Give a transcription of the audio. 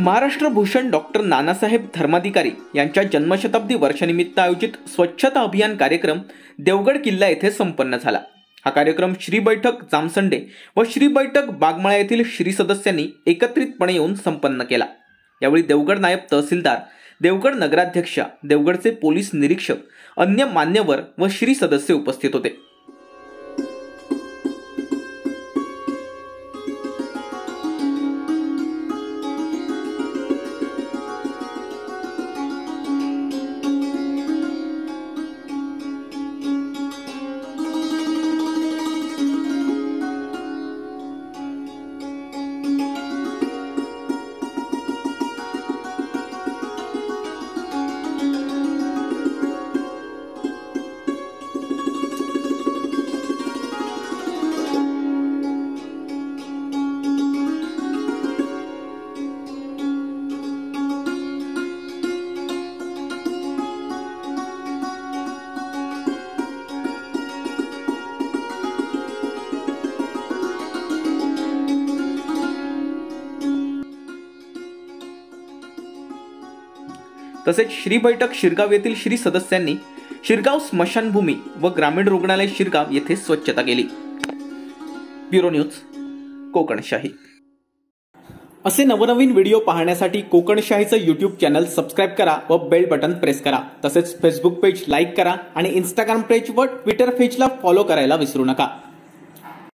Maharashtra Bhushan doctor Nanasaheb Dharmadhikari यांच्या जन्मशताब्दी वर्षानिमित्त आयोजित स्वच्छता अभियान कार्यक्रम देवगड किल्ला येथे संपन्न झाला। हा कार्यक्रम श्री बैठक जामसंडे व श्री बैठक बागमाळा येथील श्री सदस्यांनी एकत्रितपणे येऊन संपन्न केला। यावेळी देवगड नायब तहसीलदार, देवगड नगराध्यक्ष, देवगडचे पोलीस निरीक्षक, अन्य मान्यवर व श्री सदस्य उपस्थित होते। तसेच श्री बैठक शिरगाव येथील श्री सदस्यांनी शिरगाव स्मशानभूमी व ग्रामीण रुग्णालय शिरगाव येथे स्वच्छता केली। Bureau news, Kokanshahi. असे नवनवीन व्हिडिओ पाहण्यासाठी कोकणशाहीचं YouTube चॅनल सबस्क्राइब करा व बेल बटन प्रेस करा। तसेच फेसबुक पेज लाईक करा आणि इंस्टाग्राम पेज व ट्विटर पेजला फॉलो करायला विसरू नका।